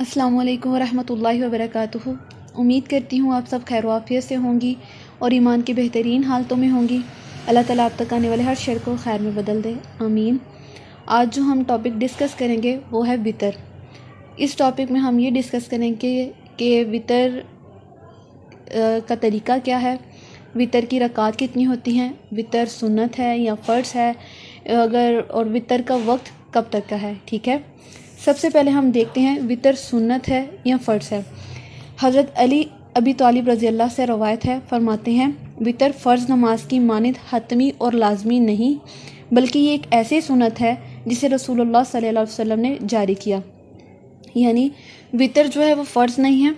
अस्सलामु अलैकुम वरहमतुल्लाहि वबरकातुहू। उम्मीद करती हूँ आप सब खैर आफियत से होंगी और ईमान की बेहतरीन हालतों में होंगी। अल्लाह ताला आप तक आने वाले हर शर को खैर में बदल दे, आमीन। आज जो हम टॉपिक डिस्कस करेंगे वो है वितर। इस टॉपिक में हम ये डिस्कस करेंगे कि वितर का तरीका क्या है, वितर की रकात कितनी होती हैं, वितर सुन्नत है या फ़र्ज़ है, और वितर का वक्त कब तक का है। ठीक है, सबसे पहले हम देखते हैं वितर सुन्नत है या फ़र्ज़ है। हज़रत अली अबी तालिब रज़ी अल्लाह से रवायत है, फरमाते हैं वितर फ़र्ज़ नमाज की मानिद हतमी और लाजमी नहीं, बल्कि ये एक ऐसी सुन्नत है जिसे रसूलुल्लाह सल्लल्लाहु अलैहि वसल्लम ने जारी किया। यानी वितर जो है वो फ़र्ज़ नहीं है।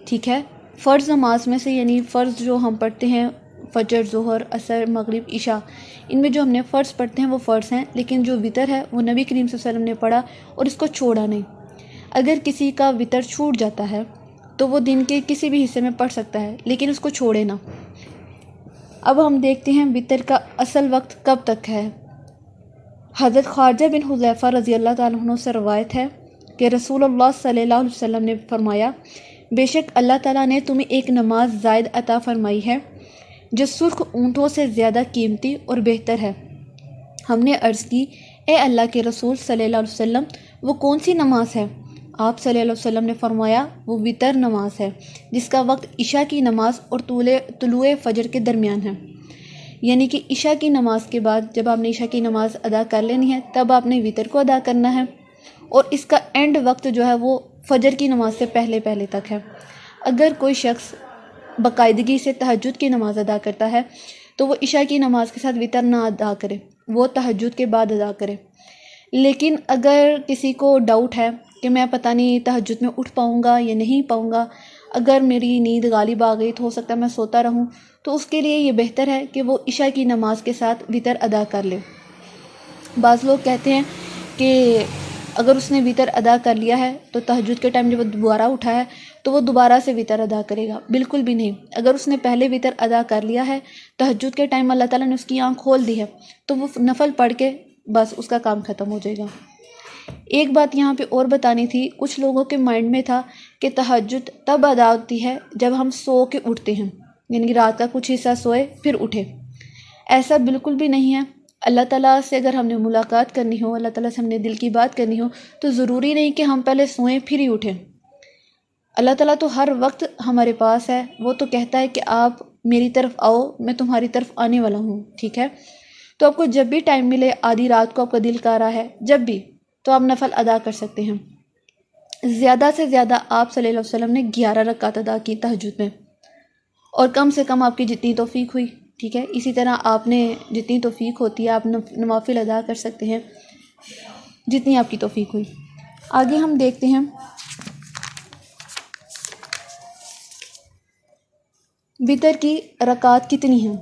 ठीक है, फ़र्ज़ नमाज में से यानी फ़र्ज़ जो हम पढ़ते हैं फजर, ज़ोहर, असर, मगरिब, इशा, इनमें जो हमने फ़र्ज़ पढ़ते हैं वो फ़र्ज़ हैं। लेकिन जो वितर है वो नबी करीम सल्लल्लाहु अलैहि वसल्लम ने पढ़ा और इसको छोड़ा नहीं। अगर किसी का वितर छूट जाता है तो वो दिन के किसी भी हिस्से में पढ़ सकता है, लेकिन उसको छोड़े ना। अब हम देखते हैं वितर का असल वक्त कब तक है। हज़रत ख्वाजा बिन हुज़ैफ़ा रज़ी अल्लाह ताला अन्हु से रवायत है कि रसूलुल्लाह सल्लल्लाहु अलैहि वसल्लम ने फरमाया, बेशक अल्लाह ताला ने तुम्हें एक नमाज ज़ायद अता फरमाई है जो सुर्ख ऊँटों से ज़्यादा कीमती और बेहतर है। हमने अर्ज़ की, ए अल्लाह के रसूल सल्लल्लाहु अलैहि वसल्लम, वो कौन सी नमाज है? आप सल्लल्लाहु अलैहि वसल्लम ने फरमाया, वो वितर नमाज है जिसका वक्त इशा की नमाज और तुलुए फ़जर के दरमियान है। यानी कि इशा की नमाज के बाद जब आपने इशा की नमाज़ अदा कर लेनी है तब आपने वितर को अदा करना है, और इसका एंड वक्त जो है वो फ़जर की नमाज से पहले पहले तक है। अगर कोई शख्स बाकायदगी से तहज्जुद की नमाज़ अदा करता है तो वो इशा की नमाज के साथ वितर ना अदा करे, वो तहज्जुद के बाद अदा करे। लेकिन अगर किसी को डाउट है कि मैं पता नहीं तहज्जुद में उठ पाऊँगा या नहीं पाऊँगा, अगर मेरी नींद गालिब आ गई तो हो सकता है मैं सोता रहूँ, तो उसके लिए ये बेहतर है कि वो इशा की नमाज के साथ वितर अदा कर ले। बाज़ लोग कहते हैं कि अगर उसने वितर अदा कर लिया है तो तहज्जुद के टाइम जब वो दोबारा उठा है तो वो दोबारा से वितर अदा करेगा। बिल्कुल भी नहीं। अगर उसने पहले वितर अदा कर लिया है, तहज्जुद के टाइम अल्लाह ताला ने उसकी आँख खोल दी है, तो वो नफल पढ़ के बस उसका काम ख़त्म हो जाएगा। एक बात यहाँ पे और बतानी थी, कुछ लोगों के माइंड में था कि तहज्जुद तब अदा होती है जब हम सो के उठते हैं, यानी कि रात का कुछ हिस्सा सोए फिर उठे। ऐसा बिल्कुल भी नहीं है। अल्लाह ताला से अगर हमने मुलाकात करनी हो, अल्लाह ताला से हमने दिल की बात करनी हो, तो ज़रूरी नहीं कि हम पहले सोएं फिर ही उठें। अल्लाह ताला तो हर वक्त हमारे पास है। वो तो कहता है कि आप मेरी तरफ आओ, मैं तुम्हारी तरफ आने वाला हूँ। ठीक है, तो आपको जब भी टाइम मिले, आधी रात को आपका दिल कर रहा है, जब भी, तो आप नफल अदा कर सकते हैं। ज़्यादा से ज़्यादा आप सल्लल्लाहु अलैहि वसल्लम ने 11 रकात अदा की तहज्जुद में, और कम से कम आपकी जितनी तौफीक हुई। ठीक है, इसी तरह आपने जितनी तौफीक होती है आप नवाफिल अदा कर सकते हैं, जितनी आपकी तौफीक हुई। आगे हम देखते हैं वितर की रकात कितनी हैं।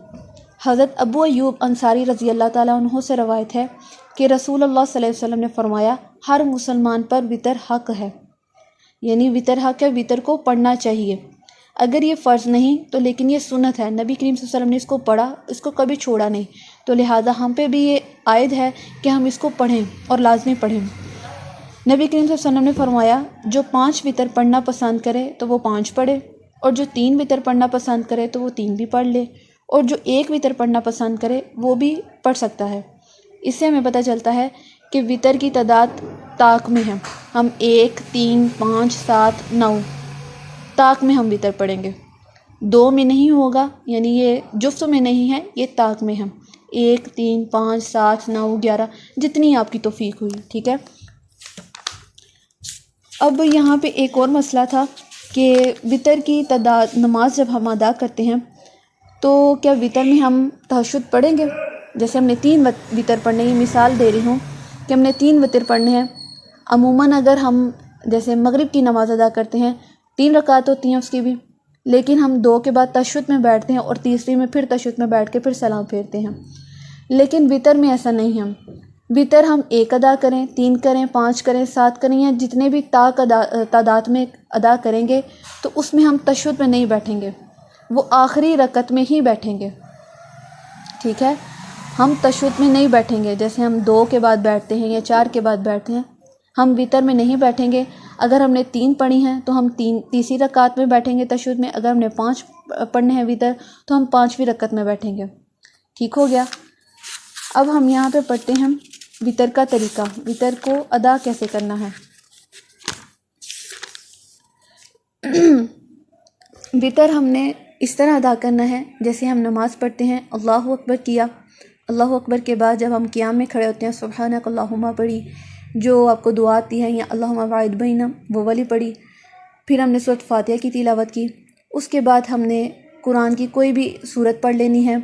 हज़रत अबू अय्यूब अंसारी रज़ी अल्लाह ताला अन्हु से रवायत है कि रसूलुल्लाह सल्लल्लाहु अलैहि वसल्लम ने फरमाया, हर मुसलमान पर वितर हक है। यानी वितर हक है, वितर को पढ़ना चाहिए। अगर ये फ़र्ज़ नहीं तो लेकिन ये सुन्नत है, नबी करीम सल्लल्लाहु अलैहि वसल्लम ने इसको पढ़ा, इसको कभी छोड़ा नहीं, तो लिहाजा हम पे भी ये आयद है कि हम इसको पढ़ें और लाजमी पढ़ें। नबी करीम सल्लल्लाहु अलैहि वसल्लम ने फरमाया, जो 5 वितर पढ़ना पसंद करे तो वो 5 पढ़े, और जो 3 वितर पढ़ना पसंद करे तो वो 3 भी पढ़ ले, और जो 1 वितर पढ़ना पसंद करे वो भी पढ़ सकता है। इससे हमें पता चलता है कि वितर की तादाद ताक में है। हम 1, 3, 5, 7, 9 ताक में हम वितर पढ़ेंगे, 2 में नहीं होगा, यानी ये जुफ्त में नहीं है, ये ताक में है। 1, 3, 5, 7, 9, 11, जितनी आपकी तौफीक हुई। ठीक है, अब यहाँ पे एक और मसला था कि वितर की तादाद नमाज जब हम अदा करते हैं तो क्या वितर में हम तहज्जुद पढ़ेंगे? जैसे हमने 3 वितर पढ़ने की मिसाल दे रही हूँ कि हमने 3 वितर पढ़ने हैं। अमूमन अगर हम जैसे मगरिब की नमाज़ अदा करते हैं, 3 रकात होती हैं उसकी भी, लेकिन हम 2 के बाद तशहुद में बैठते हैं और तीसरी में फिर तशहुद में बैठ के फिर सलाम फेरते हैं। लेकिन वितर में ऐसा नहीं है। वितर हम 1 अदा करें, 3 करें, 5 करें, 7 करें, या जितने भी तादाद में अदा करेंगे तो उसमें हम तशहुद में नहीं बैठेंगे, वो आखिरी रकत में ही बैठेंगे। ठीक है, हम तशहुद में नहीं बैठेंगे। जैसे हम 2 के बाद बैठते हैं या 4 के बाद बैठते हैं, हम वितर में नहीं बैठेंगे। اگر ہم نے 3 پڑھی ہیں تو ہم تیسری رکعت میں بیٹھیں گے تشہد میں، اگر ہم نے 5 پڑھنے ہیں وتر تو ہم 5ویں رکعت میں بیٹھیں گے۔ ٹھیک ہو گیا۔ اب ہم یہاں پہ پڑھتے ہیں وتر کا طریقہ، وتر کو ادا کیسے کرنا ہے۔ وتر ہم نے اس طرح ادا کرنا ہے جیسے ہم نماز پڑھتے ہیں، اللہ اکبر کیا، اللہ اکبر کے بعد جب ہم قیام میں کھڑے ہوتے ہیں سبحانک اللہم پڑھی، جو آپ کو دعا آتی ہے، یا اللہم باعث بیننا وہ والی پڑھی، پھر ہم نے سورۃ فاتحہ کی تلاوت کی، اس کے بعد ہم نے قرآن کی کوئی بھی سورت پڑھ لینی ہے،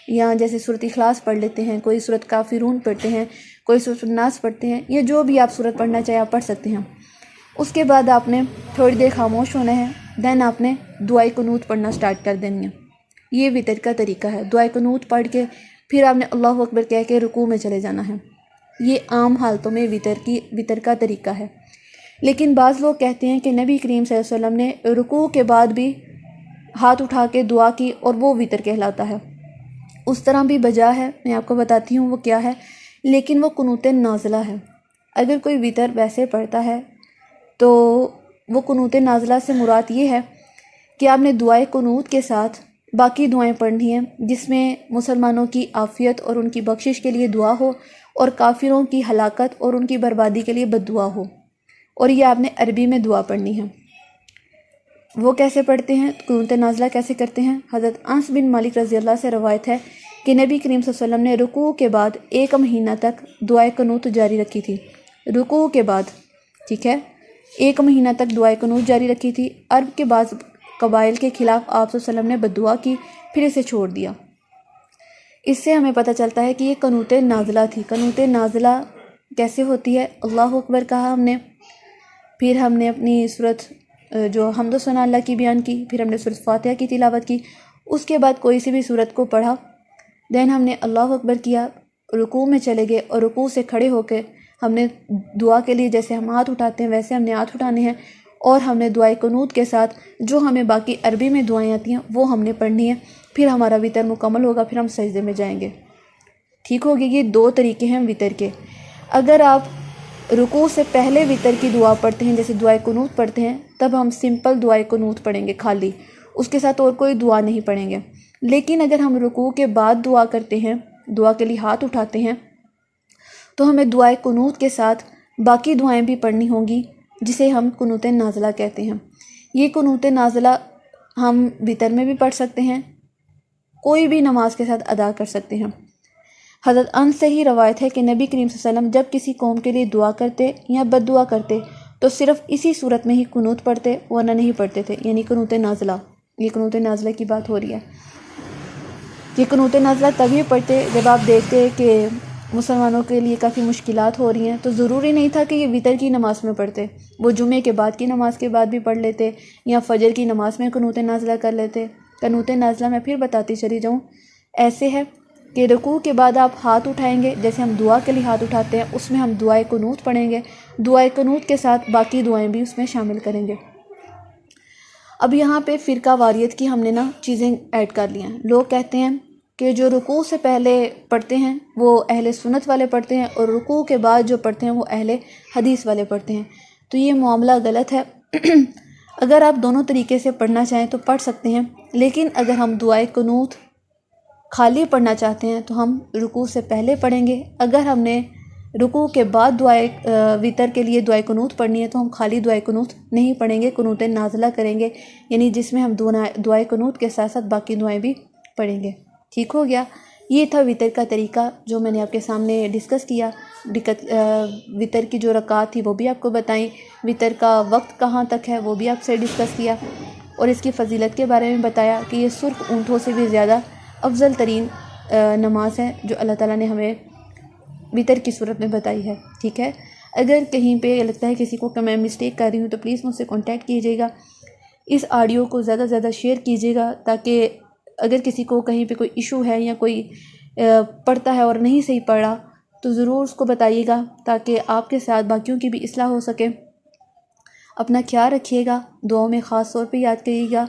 یا جیسے سورۃ اخلاص پڑھ لیتے ہیں، کوئی سورۃ کافرون پڑھتے ہیں، کوئی سورۃ الناس پڑھتے ہیں، یا جو بھی آپ سورت پڑھنا چاہے آپ پڑھ سکتے ہیں۔ اس کے بعد آپ نے تھوڑی دیر خاموش ہونا ہے، دین آپ نے دعائے قنوت پڑھنا سٹارٹ کر دینی ہے۔ یہ وتر کا طریقہ ہے، دعائے قنوت پڑھ کے پھر آپ نے اللہ اکبر کہہ کے رکوع میں چلے جانا ہے۔ یہ عام حالتوں میں وتر کا طریقہ ہے۔ لیکن بعض لوگ کہتے ہیں کہ نبی کریم صلی اللہ علیہ وسلم نے رکوع کے بعد بھی ہاتھ اٹھا کے دعا کی اور وہ وتر کہلاتا ہے۔ اس طرح بھی بجا ہے، میں آپ کو بتاتی ہوں وہ کیا ہے، لیکن وہ قنوت نازلہ ہے۔ اگر کوئی وتر ویسے پڑھتا ہے تو وہ قنوت نازلہ سے مراد یہ ہے کہ آپ نے دعائے قنوت کے ساتھ باقی دعائیں پڑھنی ہیں، جس میں مسلمانوں کی عافیت اور ان کی بخشش کے لیے دعا ہو، اور کافروں کی ہلاکت اور ان کی بربادی کے لیے بد دعا ہو، اور یہ آپ نے عربی میں دعا پڑھنی ہے۔ وہ کیسے پڑھتے ہیں، قنوت نازلہ کیسے کرتے ہیں؟ حضرت انس بن مالک رضی اللہ سے روایت ہے کہ نبی کریم صلی اللہ علیہ وسلم نے رکوع کے بعد 1 مہینہ تک دعائے قنوت جاری رکھی تھی۔ رکوع کے بعد، ٹھیک ہے، 1 مہینہ تک دعائے قنوت جاری رکھی تھی۔ عرب کے بعض قبائل کے خلاف آپ صلی اللہ علیہ وسلم نے بد دعا کی، پھر اسے چھوڑ دیا۔ اس سے ہمیں پتہ چلتا ہے کہ یہ قنوت نازلہ تھی۔ قنوت نازلہ کیسے ہوتی ہے؟ اللہ اکبر کہا ہم نے، پھر ہم نے اپنی سورت جو حمد و ثنا اللہ کی بیان کی، پھر ہم نے سورۃ فاتحہ کی تلاوت کی، اس کے بعد کوئی سی بھی سورت کو پڑھا، دین ہم نے اللہ اکبر کیا، رکوع میں چلے گئے، اور رکوع سے کھڑے ہو کے ہم نے دعا کے لیے جیسے ہم ہاتھ اٹھاتے ہیں ویسے ہم نے ہاتھ اٹھانے ہیں، اور ہم نے دعائے قنوت کے ساتھ جو ہمیں باقی عربی میں دعائیں آتی ہیں وہ ہم نے پڑھنی ہے۔ پھر ہمارا وتر مکمل ہوگا، پھر ہم سجدے میں جائیں گے۔ ٹھیک ہو گیا۔ یہ 2 طریقے ہیں وتر کے۔ اگر آپ رکوع سے پہلے وتر کی دعا پڑھتے ہیں جیسے دعائے قنوت پڑھتے ہیں، تب ہم سمپل دعائے قنوت پڑھیں گے خالی، اس کے ساتھ اور کوئی دعا نہیں پڑھیں گے۔ لیکن اگر ہم رکوع کے بعد دعا کرتے ہیں، دعا کے لیے ہاتھ اٹھاتے ہیں، تو ہمیں دعائے قنوت کے ساتھ باقی دعائیں بھی پڑھنی ہوں گی، جسے ہم قنوت نازلہ کہتے ہیں۔ یہ قنوت نازلہ ہم وتر میں بھی پڑھ سکتے ہیں، کوئی بھی نماز کے ساتھ ادا کر سکتے ہیں۔ حضرت انس سے ہی روایت ہے کہ نبی کریم صلی اللہ علیہ وسلم جب کسی قوم کے لیے دعا کرتے یا بد دعا کرتے تو صرف اسی صورت میں ہی قنوت پڑھتے، ورنہ نہیں پڑھتے تھے، یعنی قنوت نازلہ۔ یہ قنوت نازلہ کی بات ہو رہی ہے۔ یہ قنوت نازلہ تبھی پڑھتے جب آپ دیکھتے کہ مسلمانوں کے لیے کافی مشکلات ہو رہی ہیں، تو ضروری نہیں تھا کہ یہ وتر کی نماز میں پڑھتے، وہ جمعے کے بعد کی نماز کے بعد بھی پڑھ لیتے، یا فجر کی نماز میں قنوت نازلہ کر لیتے۔ قنوت نازلہ میں پھر بتاتی چلی جاؤں، ایسے ہے کہ رکوع کے بعد آپ ہاتھ اٹھائیں گے، جیسے ہم دعا کے لیے ہاتھ اٹھاتے ہیں، اس میں ہم دعائے قنوت پڑھیں گے، دعائے قنوت کے ساتھ باقی دعائیں بھی اس میں شامل کریں گے۔ اب یہاں پہ فرقہ واریت کی ہم نے چیزیں ایڈ کر لی ہیں۔ لوگ کہتے ہیں کہ جو رکوع سے پہلے پڑھتے ہیں وہ اہل سنت والے پڑھتے ہیں، اور رکوع کے بعد جو پڑھتے ہیں وہ اہل حدیث والے پڑھتے ہیں، تو یہ معاملہ غلط ہے۔ اگر آپ دونوں طریقے سے پڑھنا چاہیں تو پڑھ سکتے ہیں، لیکن اگر ہم دعائے قنوت خالی پڑھنا چاہتے ہیں تو ہم رکوع سے پہلے پڑھیں گے۔ اگر ہم نے رکوع کے بعد دعائے وتر کے لیے دعائے قنوت پڑھنی ہے تو ہم خالی دعائے قنوت نہیں پڑھیں گے، قنوت نازلہ کریں گے، یعنی جس میں ہم دعائے قنوت کے ساتھ ساتھ باقی دعائیں بھی پڑھیں گے۔ ٹھیک ہو گیا۔ یہ تھا وتر کا طریقہ جو میں نے آپ کے سامنے ڈسکس کیا۔ وتر کی جو رکعات تھی وہ بھی آپ کو بتائیں، وتر کا وقت کہاں تک ہے وہ بھی آپ سے ڈسکس کیا، اور اس کی فضیلت کے بارے میں بتایا کہ یہ سرخ اونٹوں سے بھی زیادہ افضل ترین نماز ہے جو اللہ تعالیٰ نے ہمیں وتر کی صورت میں بتائی ہے۔ ٹھیک ہے۔ اگر کہیں پہ لگتا ہے کسی کو کہ میں مسٹیک کر رہی ہوں تو پلیز مجھ سے کانٹیکٹ کیجیے گا، اس آڈیو کو زیادہ سے زیادہ شیئر کیجیے گا، تاکہ اگر کسی کو کہیں پہ کوئی ایشو ہے یا کوئی پڑھتا ہے اور نہیں صحیح پڑھا تو ضرور اس کو بتائیے گا، تاکہ آپ کے ساتھ باقیوں کی بھی اصلاح ہو سکے۔ اپنا خیال رکھیے گا، دعاؤں میں خاص طور پہ یاد کریے گا۔